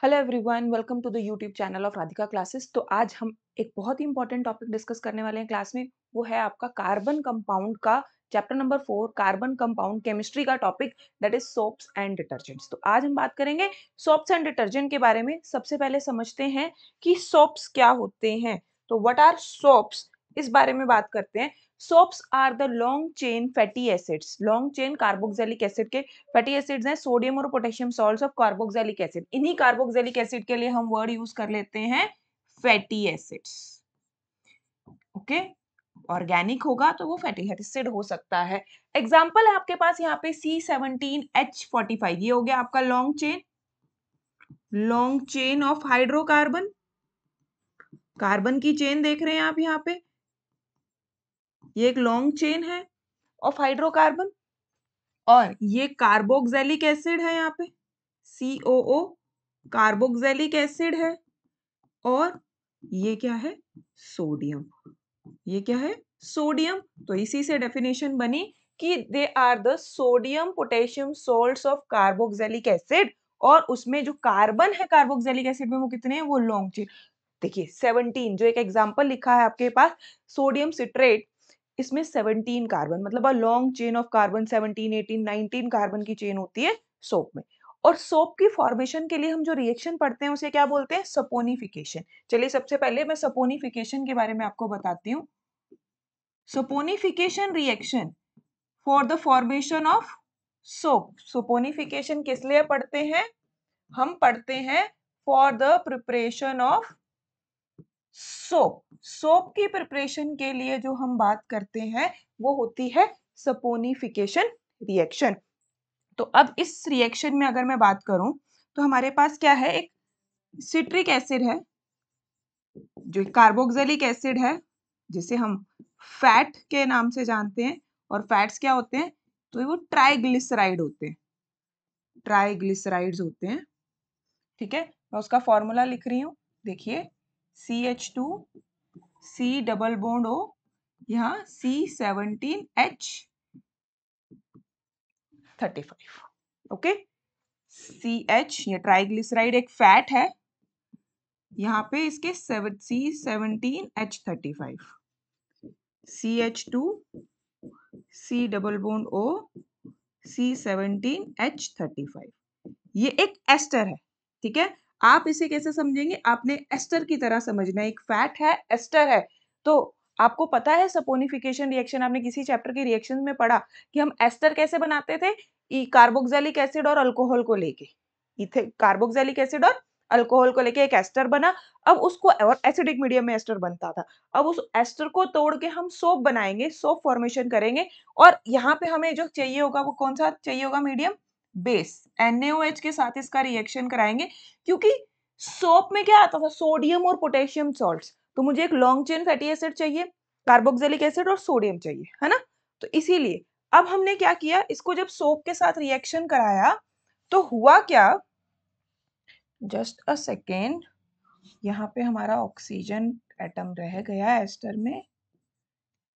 Hello everyone, welcome to the YouTube channel of Radhika classes. तो आज हम एक बहुत ही इंपॉर्टेंट टॉपिक डिस्कस करने वाले हैं क्लास में। वो है आपका कार्बन कंपाउंड का chapter number 4, carbon compound chemistry का topic, that is soaps and detergents. तो आज हम बात करेंगे सोप्स एंड डिटर्जेंट के बारे में। सबसे पहले समझते हैं कि सोप्स क्या होते हैं। तो व्हाट आर सोप्स, इस बारे में बात करते हैं। Soaps are the long chain fatty acids, long chain carboxylic acid के फैटी एसिड्स हैं, सोडियम और potassium salts of carboxylic acid. इन्हीं कार्बोक्सिलिक एसिड के लिए हम वर्ड यूज कर लेते हैं फैटी एसिड्स। ओके, ऑर्गेनिक होगा तो वो फैटी एसिड हो सकता है। एग्जांपल है आपके पास यहाँ पे C17H45, ये हो गया आपका long chain of hydrocarbon. Carbon की चेन देख रहे हैं आप यहाँ पे, ये एक लॉन्ग चेन है ऑफ हाइड्रोकार्बन। और ये कार्बोक्सिलिक एसिड है यहाँ पे, COO कार्बोक्सिलिक एसिड है। और ये क्या है, सोडियम। ये क्या है, सोडियम। तो इसी से डेफिनेशन बनी कि they are the sodium potassium salts of carboxylic acid. और उसमें जो कार्बन है कार्बोक्सिलिक एसिड में वो कितने हैं, वो लॉन्ग चेन। देखिए 17, जो एक एग्जांपल लिखा है आपके पास सोडियम सिट्रेट, इसमें 17 कार्बन, मतलब a long chain of carbon 17, 18, 19 carbon की चेन होती है सोप में। और सोप की फॉर्मेशन के लिए हम जो रिएक्शन पढ़ते हैं उसे क्या बोलते हैं, सपोनिफिकेशन। चलिए सबसे पहले मैं सपोनिफिकेशन के बारे में आपको बताती हूँ। Saponification reaction for the formation of soap. Saponification किस लिए पढ़ते हैं, हम पढ़ते हैं for the preparation of soap. Soap की प्रिपरेशन के लिए जो हम बात करते हैं वो होती है सपोनिफिकेशन रिएक्शन। तो अब इस रिएक्शन में अगर मैं बात करूं तो हमारे पास क्या है, एक सिट्रिक एसिड है जो कार्बोक्सिलिक एसिड है, जिसे हम फैट के नाम से जानते हैं। और फैट्स क्या होते हैं, तो वो ट्राइग्लिसराइड होते हैं, ट्राइग्लिसराइड्स होते हैं। ठीक है, मैं उसका फॉर्मूला लिख रही हूँ। देखिए CH2 C double bond O, यहाँ C17H35। ओके, CH ये ट्राइग्लिसराइड एक फैट है, यहाँ पे इसके C17H35, CH2 C double bond O C17H35, ये एक एस्टर है। ठीक है, आप इसे कैसे समझेंगे, आपने एस्टर की तरह समझना है। एक फैट है, एस्टर है। तो आपको पता है सपोनिफिकेशन रिएक्शन, आपने किसी चैप्टर के रिएक्शन में पढ़ा कि हम एस्टर कैसे बनाते थे, कार्बोक्सिलिक एसिड और अल्कोहल को लेके। इथे कार्बोक्सिलिक एसिड और अल्कोहल को लेके एक एस्टर बना। अब उसको, और एसिडिक मीडियम में एस्टर बनता था, अब उस एस्टर को तोड़ के हम सोप बनाएंगे, सोप फॉर्मेशन करेंगे। और यहाँ पे हमें जो चाहिए होगा वो कौन सा चाहिए होगा, मीडियम बेस, NaOH के साथ इसका रिएक्शन कराएंगे। क्योंकि सोप में क्या आता था, सोडियम और पोटेशियम सॉल्ट्स। तो मुझे एक लॉन्ग चेन फैटी एसिड चाहिए, कार्बोक्सिलिक एसिड और सोडियम चाहिए, है ना। तो इसीलिए अब हमने क्या किया, इसको जब सोप के साथ रिएक्शन कराया तो हुआ क्या, जस्ट अ सेकेंड, यहाँ पे हमारा ऑक्सीजन एटम रह गया एस्टर में।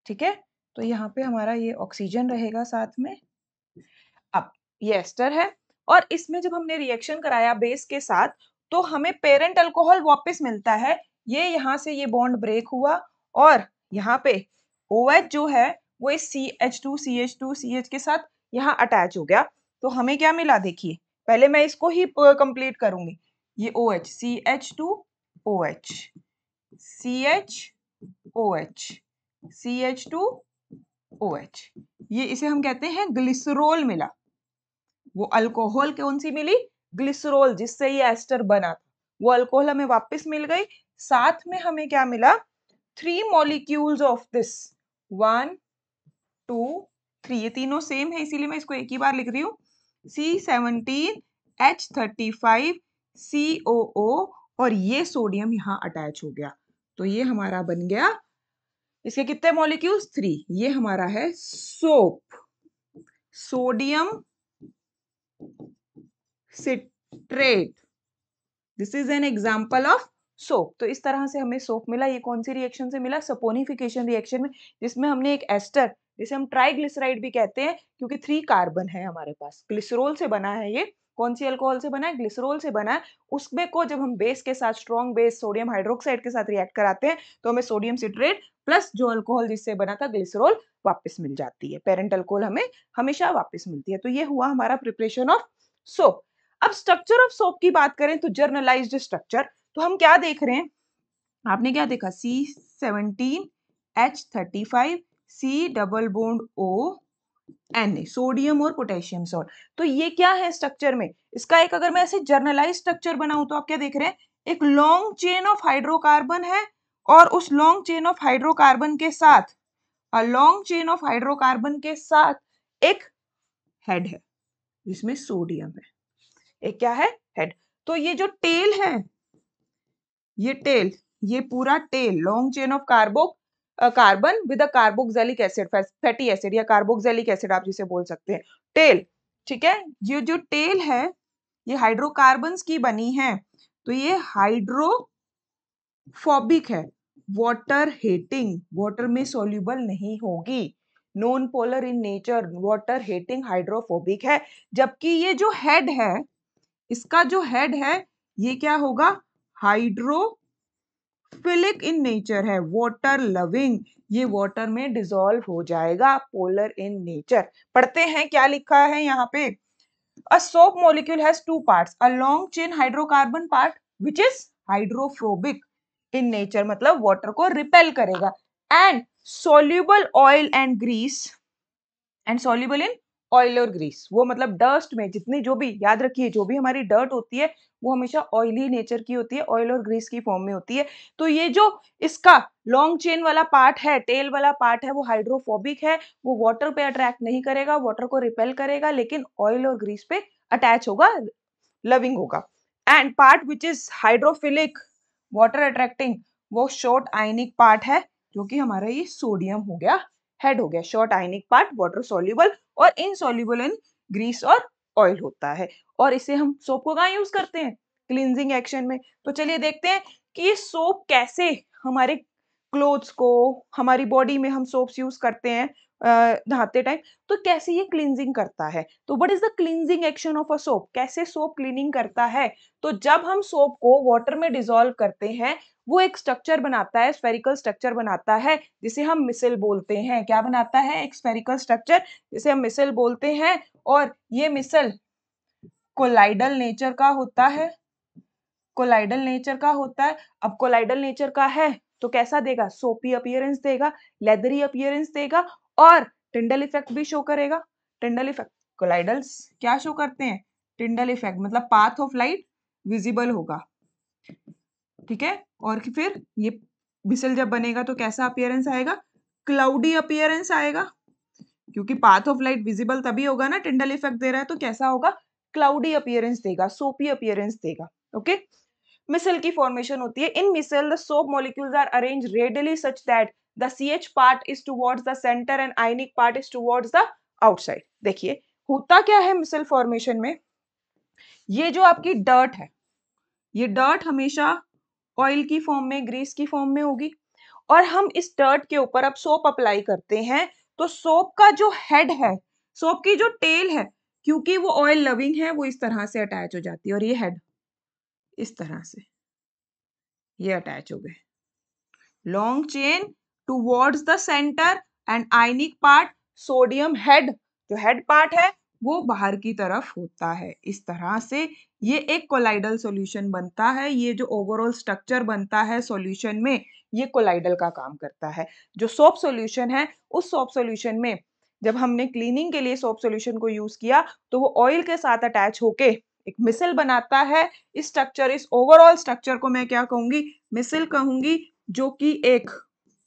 ठीक है, तो यहाँ पे हमारा ये ऑक्सीजन रहेगा साथ में। अब ये एस्टर है, और इसमें जब हमने रिएक्शन कराया बेस के साथ तो हमें पेरेंट अल्कोहल वापस मिलता है। ये यहाँ से ये बॉन्ड ब्रेक हुआ, और यहाँ पे OH जो है वो इस CH2 के साथ यहाँ अटैच हो गया। तो हमें क्या मिला, देखिए पहले मैं इसको ही कंप्लीट करूंगी। ये OH CH2OH CHOH CH2OH, ये इसे हम कहते हैं ग्लिसरॉल मिला। वो अल्कोहल कौन सी मिली, ग्लिसरॉल, जिससे ये एस्टर बना था, वो अल्कोहल हमें वापस मिल गई। साथ में हमें क्या मिला, 3 मॉलिक्यूल्स ऑफ दिस, 1 2 3, ये तीनों सेम है इसीलिए मैं इसको एक ही बार लिख रही हूँ, C17H35COO, और ये सोडियम यहाँ अटैच हो गया। तो ये हमारा बन गया, इसके कितने मॉलिक्यूल्स, 3। ये हमारा है soap, sodium citrate. This is an example of soap. तो इस तरह से हमें सोप मिला। ये कौन सी रिएक्शन से मिला, सपोनिफिकेशन रिएक्शन में, जिसमें हमने एक एस्टर, जिसे हम ट्राइग्लिसराइड भी कहते हैं क्योंकि 3 कार्बन है हमारे पास, ग्लिसरॉल से बना है ये, कौन सी अल्कोहल से बना है, ग्लिसरॉल से बना है, उसमें को जब हम बेस के साथ स्ट्रॉन्ग बेस सोडियम हाइड्रोक्साइड के साथ रिएक्ट कराते हैं तो हमें सोडियम सिट्रेट प्लस जो अल्कोहल जिससे बना था ग्लिसरॉल वापस मिल जाती है। पेरेंट अल्कोहल हमें हमेशा वापस मिलती है। तो ये हुआ हमारा प्रिपरेशन ऑफ सोप। अब स्ट्रक्चर ऑफ सोप की बात करें तो जर्नलाइज्ड स्ट्रक्चर, तो हम क्या देख रहे हैं, आपने क्या देखा, C17H35 C double bond O Na, sodium और पोटेशियम सॉल्ट। तो ये क्या है स्ट्रक्चर में, इसका एक अगर मैं ऐसे जर्नलाइज स्ट्रक्चर बनाऊं तो आप क्या देख रहे हैं, एक लॉन्ग चेन ऑफ हाइड्रोकार्बन है और उस लॉन्ग चेन ऑफ हाइड्रोकार्बन के साथ लॉन्ग चेन ऑफ हाइड्रोकार्बन के साथ एक हेड है जिसमें सोडियम है। एक क्या है, हेड। तो ये जो टेल है, ये टेल, ये पूरा tail long chain of carbon with a carboxylic acid, fatty acid या कार्बोक्सिलिक एसिड आप जिसे बोल सकते हैं, टेल। ठीक है, ये जो टेल है ये हाइड्रोकार्बन्स की बनी है, तो ये हाइड्रोफोबिक है, वाटर हेटिंग, वाटर में सॉल्युबल नहीं होगी, non polar in nature, water hating, hydrophobic है। जबकि ये जो हेड है, इसका जो हेड है ये क्या होगा, हाइड्रोफिलिक इन नेचर है, वाटर लविंग, ये वाटर में डिसॉल्व हो जाएगा, पोलर इन नेचर। पढ़ते हैं क्या लिखा है यहाँ पे, a soap molecule has two parts, a long chain hydrocarbon part which is hydrophobic in nature, मतलब वाटर को रिपेल करेगा, and soluble oil and grease, and soluble in oil और ग्रीस, वो मतलब डस्ट में जितनी जो भी, याद रखिए जो भी हमारी डर्ट होती है वो हमेशा ऑयली नेचर की होती है, ऑयल और ग्रीस की फॉर्म में होती है। तो ये जो इसका लॉन्ग चेन वाला पार्ट है, टेल वाला पार्ट है, वो हाइड्रोफोबिक है, वो वाटर पे अट्रैक्ट नहीं करेगा, वाटर को रिपेल करेगा, लेकिन ऑयल और ग्रीस पे अटैच होगा, लविंग होगा। And part which is hydrophilic, water attracting, वो शॉर्ट आयनिक पार्ट है, जो कि हमारा ये सोडियम हो गया, हेड हो गया, शॉर्ट आयनिक पार्ट, वाटर सोल्यूबल और इनसोल्यूबल इन ग्रीस और ऑयल होता है। और इसे हम सोप को कहाँ यूज करते हैं, क्लींजिंग एक्शन में। तो चलिए देखते हैं कि ये सोप कैसे हमारे क्लोथ्स को, हमारी बॉडी में हम सोप्स यूज करते हैं नहाते टाइम, तो कैसे ये क्लींजिंग करता है। तो what is the cleansing action of a soap, कैसे सोप क्लीनिंग करता है। तो जब हम सोप को वाटर में डिसॉल्व करते हैं, वो एक स्ट्रक्चर बनाता है, स्फेरिकल स्ट्रक्चर बनाता है, जिसे हम मिसल बोलते हैं। क्या बनाता है, एक स्फेरिकल स्ट्रक्चर जिसे हम मिसल बोलते हैं। और ये मिसल कोलाइडल नेचर का होता है, कोलाइडल नेचर का होता है। अब कोलाइडल नेचर का है तो कैसा देगा, सोपी अपीयरेंस देगा, लेदरी अपीयरेंस देगा और टिंडल इफेक्ट भी शो करेगा। टिंडल इफेक्ट, कोलाइडल्स क्या शो करते हैं, टिंडल इफेक्ट, मतलब पाथ ऑफ लाइट विजिबल होगा। ठीक है, और फिर ये मिसल जब बनेगा तो कैसा अपीयरेंस आएगा, क्लाउडी अपीयरेंस आएगा, क्योंकि पाथ ऑफ लाइट विजिबल तभी होगा ना, टिंडल इफेक्ट दे रहा है तो कैसा होगा, क्लाउडी अपीयरेंस देगा, सोपी अपीयरेंस देगा। ओके, मिसल की फॉर्मेशन होती है। In micelle the soap molecules are arranged radially such that the CH part is towards the centre and ionic part is towards the outside. देखिए होता क्या है मिसल फॉर्मेशन में, ये जो आपकी डर्ट है, ये डर्ट हमेशा ऑयल की फॉर्म में, ग्रीस की फॉर्म में होगी, और हम इस डर्ट के ऊपर अब सोप अप्लाई करते हैं, तो सोप का जो हेड है, सोप की जो टेल है, क्योंकि वो ऑयल लविंग है, वो इस तरह से अटैच हो जाती है, और ये हेड इस तरह से ये अटैच हो गए, long chain towards the centre and ionic part, sodium head, जो हेड पार्ट है वो बाहर की तरफ होता है। इस तरह से ये एक कोलाइडल सॉल्यूशन बनता है। ये जो ओवरऑल स्ट्रक्चर बनता है सॉल्यूशन में, ये कोलाइडल का काम करता है। जो सोप सॉल्यूशन है, उस सोप सॉल्यूशन में जब हमने क्लीनिंग के लिए सोप सॉल्यूशन को यूज किया तो वो ऑयल के साथ अटैच होके एक मिसल बनाता है। इस स्ट्रक्चर, इस ओवरऑल स्ट्रक्चर को मैं क्या कहूंगी, मिसल कहूंगी, जो कि एक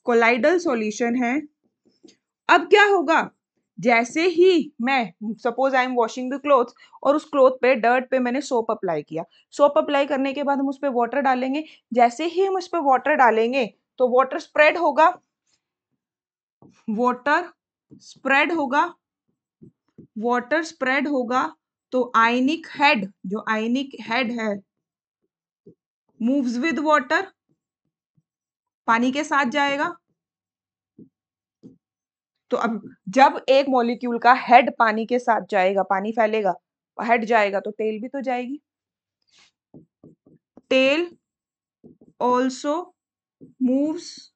कोलाइडल सॉल्यूशन है। अब क्या होगा, जैसे ही मैं suppose I am washing the cloth और उस क्लोथ पे, डर्ट पे मैंने सोप अप्लाई किया, सोप अप्लाई करने के बाद हम उस पे वाटर डालेंगे, जैसे ही हम उस पे वाटर डालेंगे तो वाटर स्प्रेड होगा, वाटर स्प्रेड होगा, वाटर स्प्रेड होगा, तो आयनिक हेड, जो आयनिक हेड है मूव्स विद वाटर, पानी के साथ जाएगा। तो अब जब एक मॉलिक्यूल का हेड पानी के साथ जाएगा, पानी फैलेगा, हेड जाएगा तो टेल भी तो जाएगी। टेल ऑल्सो मूव्स,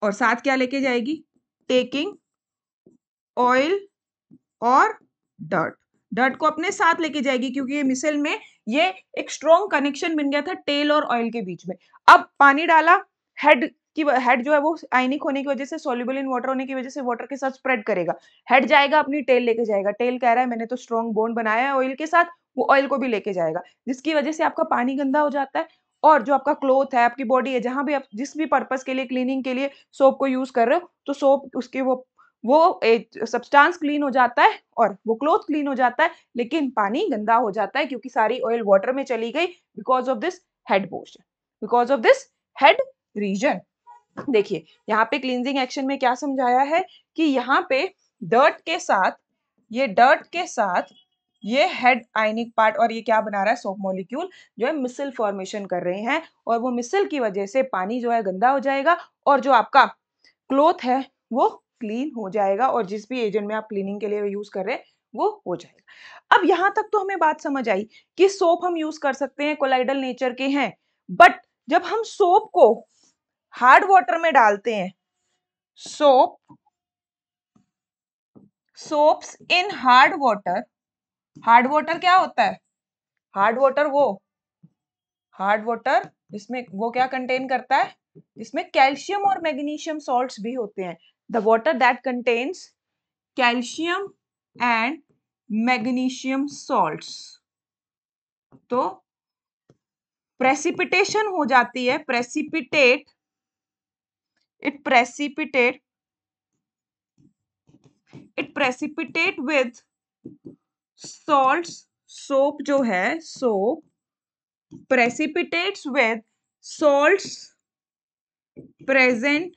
और साथ क्या लेके जाएगी, टेकिंग ऑयल और डर्ट। डर्ट को अपने साथ लेके जाएगी क्योंकि ये मिसल में ये एक स्ट्रॉन्ग कनेक्शन बन गया था टेल और ऑयल के बीच में। अब पानी डाला, हेड हेड जो है वो आयनिक होने की वजह से, सॉल्युबल इन वाटर होने की वजह से वाटर के साथ स्प्रेड करेगा। हेड जाएगा अपनी टेल लेके जाएगा। टेल कह रहा है मैंने तो स्ट्रॉन्ग बॉन्ड बनाया है ऑयल के साथ, वो ऑयल को भी लेके जाएगा, जिसकी वजह से आपका पानी गंदा हो जाता है। और जो आपका क्लोथ है, आपकी बॉडी है, जहां भी आप जिस भी पर्पस के लिए क्लीनिंग के लिए सोप को यूज कर रहे हो, तो सोप उसके वो सब्सटेंस क्लीन हो जाता है और वो क्लॉथ क्लीन हो जाता है, लेकिन पानी गंदा हो जाता है क्योंकि सारी ऑयल वाटर में चली गई because of this head portion, because of this head region. देखिए यहाँ पे क्लींजिंग एक्शन में क्या समझाया है कि यहाँ पे डर्ट के साथ, ये डर्ट के साथ ये हेड आयनिक पार्ट और ये क्या बना रहा है, सोप मॉलिक्यूल जो है मिसल फॉर्मेशन कर रहे हैं, और वो मिसल की वजह से पानी जो है गंदा हो जाएगा और जो आपका क्लॉथ है वो क्लीन हो जाएगा, और जिस भी एजेंट में आप क्लीनिंग के लिए यूज कर रहे हैं वो हो जाएगा। अब यहां तक तो हमें बात समझ आई कि सोप हम यूज कर सकते हैं, कोलाइडल नेचर के हैं, बट जब हम सोप को हार्ड वाटर में डालते हैं, सोप सोप्स इन हार्ड वाटर क्या होता है, हार्ड वाटर वो हार्ड वाटर जिसमें वो क्या कंटेन करता है, जिसमें कैल्शियम और मैग्नीशियम सॉल्ट्स भी होते हैं। The water that contains calcium and magnesium salts, तो प्रेसिपिटेशन हो जाती है, it precipitate with salts, soap जो है, soap precipitates with salts present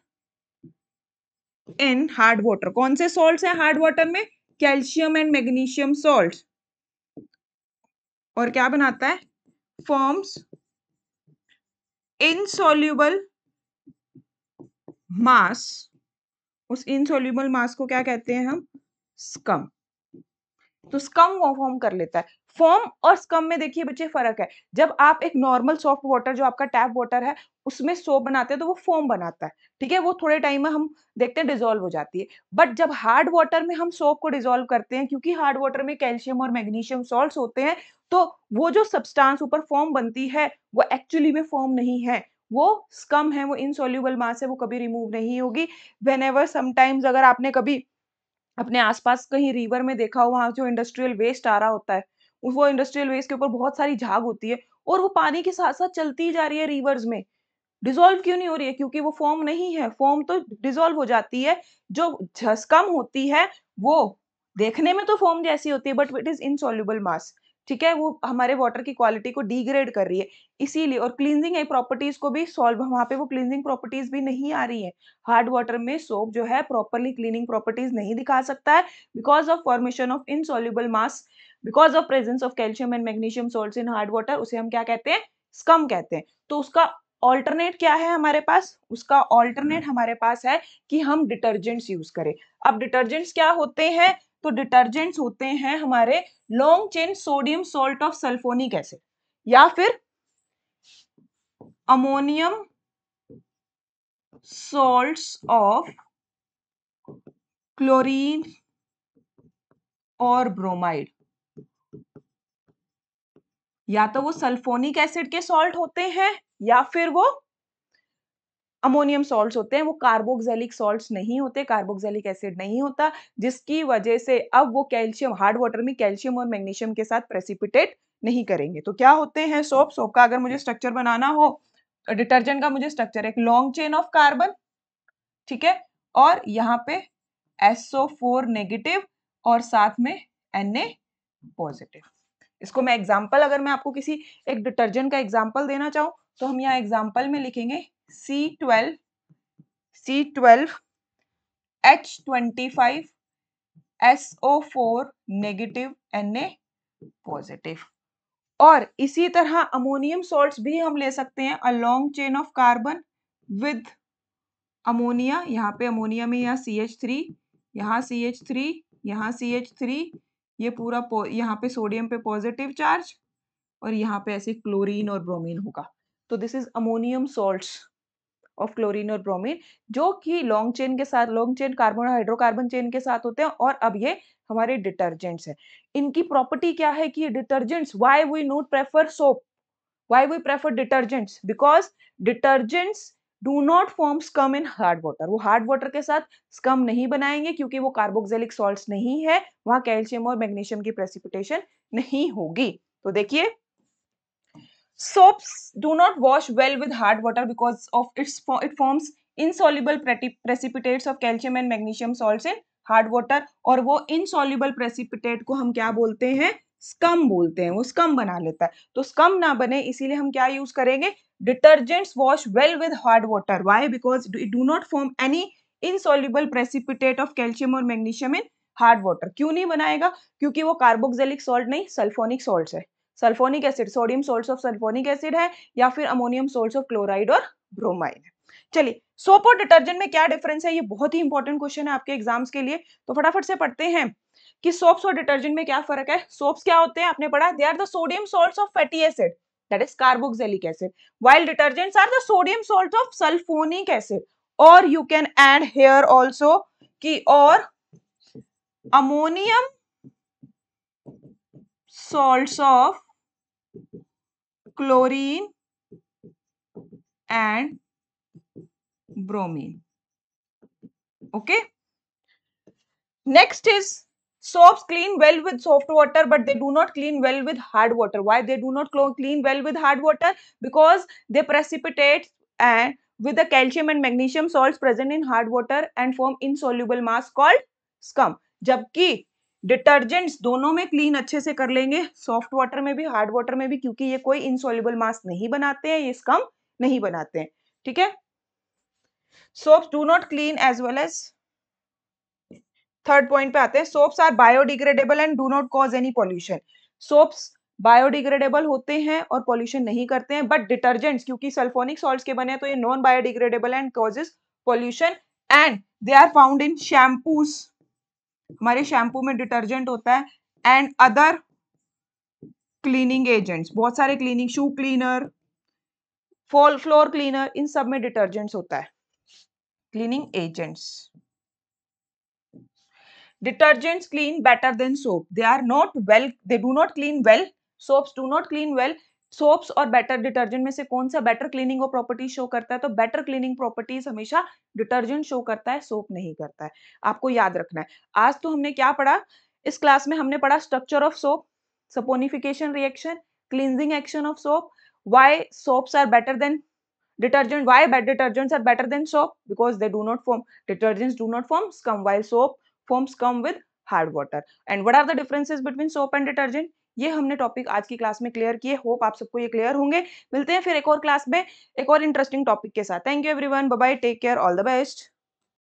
in hard water। कौन से सॉल्ट्स हैं हार्ड वाटर में, कैल्शियम एंड मैग्नीशियम सॉल्ट्स, और क्या बनाता है, फॉर्म्स इनसॉल्युबल मास, उस इनसॉल्युबल मास को क्या कहते हैं हम, स्कम। तो स्कम वो फॉर्म कर लेता है। फॉर्म और स्कम में देखिए बच्चे फर्क है। जब आप एक नॉर्मल सॉफ्ट वाटर जो आपका टैप वाटर है उसमें सोप बनाते हैं तो वो फोम बनाता है, ठीक है, वो थोड़े टाइम में हम देखते हैं डिजोल्व हो जाती है। बट जब हार्ड वाटर में हम सोप को डिजोल्व करते हैं, क्योंकि हार्ड वाटर में कैल्शियम और मैग्नीशियम सॉल्ट्स होते हैं, तो वो जो सब्सटेंस ऊपर फॉर्म बनती है वो एक्चुअली में फॉर्म नहीं है, वो स्कम है, वो इनसॉल्युबल मास है, वो कभी रिमूव नहीं होगी। व्हेनेवर समटाइम्स अगर आपने कभी अपने आसपास कहीं रिवर में देखा हो, वहां जो इंडस्ट्रियल वेस्ट आ रहा होता है, वो इंडस्ट्रियल वेस्ट के ऊपर बहुत सारी झाग होती है और वो पानी के साथ साथ चलती जा रही है रिवर्स में, डिसॉल्व क्यों नहीं हो रही है, क्योंकि वो फॉर्म नहीं है, फॉर्म तो डिसॉल्व हो जाती है। जो झसकम होती है वो देखने में तो फॉर्म जैसी होती है बट इट इज इनसॉल्युबल मास, ठीक है, वो हमारे वाटर की क्वालिटी को डिग्रेड कर रही है, इसीलिए। और क्लींजिंग प्रॉपर्टीज को भी सॉल्व, वहां पे वो क्लींजिंग प्रॉपर्टीज भी नहीं आ रही है। हार्ड वाटर में सोप जो है प्रॉपरली क्लीनिंग प्रॉपर्टीज नहीं दिखा सकता है because of formation of insoluble mass, because of presence of calcium and magnesium salts in hard water, उसे हम क्या कहते हैं, स्कम कहते हैं। तो उसका ऑल्टरनेट क्या है हमारे पास, उसका ऑल्टरनेट हमारे पास है कि हम डिटर्जेंट्स यूज करें। अब डिटर्जेंट्स क्या होते हैं, तो डिटर्जेंट्स होते हैं हमारे long chain sodium salt of sulphonic acid या फिर अमोनियम सॉल्ट्स ऑफ क्लोरीन और ब्रोमाइड। या तो वो सल्फोनिक एसिड के सॉल्ट होते हैं या फिर वो अमोनियम सॉल्ट्स होते हैं, वो कार्बोक्सिलिक सॉल्ट्स नहीं होते, कार्बोक्सिलिक एसिड नहीं होता, जिसकी वजह से अब वो कैल्शियम, हार्ड वाटर में कैल्शियम और मैग्नीशियम के साथ प्रेसिपिटेट नहीं करेंगे। तो क्या होते हैं सोप का अगर मुझे स्ट्रक्चर बनाना हो, डिटर्जेंट का मुझे स्ट्रक्चर, एक लॉन्ग चेन ऑफ कार्बन, ठीक है, और यहाँ पे SO4 नेगेटिव और साथ में Na पॉजिटिव। इसको मैं एग्जांपल, अगर मैं आपको किसी एक डिटर्जेंट का एग्जांपल देना चाहूं तो हम यहाँ एग्जांपल में लिखेंगे C12H25 SO4 negative Na positive. और इसी तरह अमोनियम सॉल्ट्स भी हम ले सकते हैं, a long chain of carbon with ammonia, यहाँ पे अमोनिया में यहाँ CH3, यहाँ CH3, यहाँ CH3, ये पूरा यहाँ पे सोडियम पे पॉजिटिव चार्ज और यहाँ पे ऐसे क्लोरीन और ब्रोमीन होगा। तो this is ammonium salts of chlorine और ब्रोमीन, जो कि लॉन्ग चेन के साथ, long chain carbon hydrocarbon chain के साथ होते हैं, और अब ये हमारे डिटर्जेंट्स हैं। इनकी प्रॉपर्टी क्या है कि detergents, why we not prefer soap, why we prefer detergents, because detergents do not form scum in hard water. वो हार्ड वाटर के साथ स्कम नहीं बनाएंगे क्योंकि वो कार्बोक्सिलिक सॉल्ट्स नहीं है, वहां कैल्शियम और मैग्नीशियम की प्रेसिपिटेशन नहीं होगी। तो देखिए, soaps do not wash well with hard water because of it forms insoluble precipitates of calcium and magnesium salts in hard water, और वो insoluble precipitate को हम क्या बोलते हैं, स्कम बोलते हैं, वो स्कम बना लेता है। तो स्कम ना बने इसीलिए हम क्या यूज करेंगे, detergents wash well with hard water. Why? Because it do not form any insoluble precipitate of calcium और magnesium in hard water। क्यों नहीं बनाएगा? क्योंकि वो कार्बोक्सिलिक सॉल्ट नहीं, सल्फोनिक सॉल्ट्स है। Sulphonic acid, sodium salts of sulphonic acid है, या फिर अमोनियम सोल्ट्स ऑफ क्लोराइड और ब्रोमाइड है। चलिए, सोप और डिटर्जेंट में क्या डिफरेंस है, ये बहुत ही इंपॉर्टेंट क्वेश्चन है आपके एग्जाम्स के लिए, तो फटाफट से पढ़ते हैं कि सोप्स और डिटर्जेंट में क्या फर्क है। सोप्स क्या होते हैं, आपने पढ़ा, they are the sodium salts of fatty acid, that is carboxylic acid, while detergents are the sodium salts of sulfonic acid, or you can add here also कि और ammonium salts of chlorine and bromine. Okay. Next is soaps clean well with soft water, but they do not clean well with hard water. Why they do not clean well with hard water? Because they precipitate and with the calcium and magnesium salts present in hard water and form insoluble mass called scum. जबकि detergents दोनों में clean अच्छे से कर लेंगे, soft water में भी hard water में भी, क्योंकि ये कोई इनसॉल्युबल मास नहीं बनाते हैं, ये स्कम नहीं बनाते हैं। ठीक है। Soaps do not clean as well as, third point पे आते हैं, soaps are biodegradable and do not cause any pollution. Soaps biodegradable होते हैं और पॉल्यूशन नहीं करते हैं, बट डिटर्जेंट्स क्योंकि सल्फोनिक सॉल्ट्स के बने हैं तो ये non biodegradable and causes pollution, and they are found in shampoos, हमारे शैम्पू में डिटर्जेंट होता है, एंड अदर क्लीनिंग एजेंट्स, बहुत सारे cleaning, shoe cleaner, floor cleaner, इन सब में डिटर्जेंट्स होता है, cleaning agents. Detergents clean better than soap. They are not well, they do not clean well. Soaps do not clean well. Soaps और better detergent में से कौन सा बेटर क्लीनिंग और प्रॉपर्टी शो करता है, तो बेटर क्लीनिंग प्रॉपर्टीज हमेशा डिटर्जेंट शो करता है, सोप नहीं करता है। आपको याद रखना है। आज तो हमने क्या पढ़ा इस क्लास में, हमने पढ़ा structure of soap, saponification reaction, cleansing action of soap, why soaps are better than detergent, why bad detergents are better than soap, because they do not form, detergents do not form scum while soap forms scum with hard water. And what are the differences between soap and detergent, ये हमने topic आज की class में clear किए। Hope आप सबको ये clear होंगे। मिलते हैं फिर एक और क्लास में एक और इंटरेस्टिंग टॉपिक के साथ। Thank you everyone, bye bye, take care, all the best.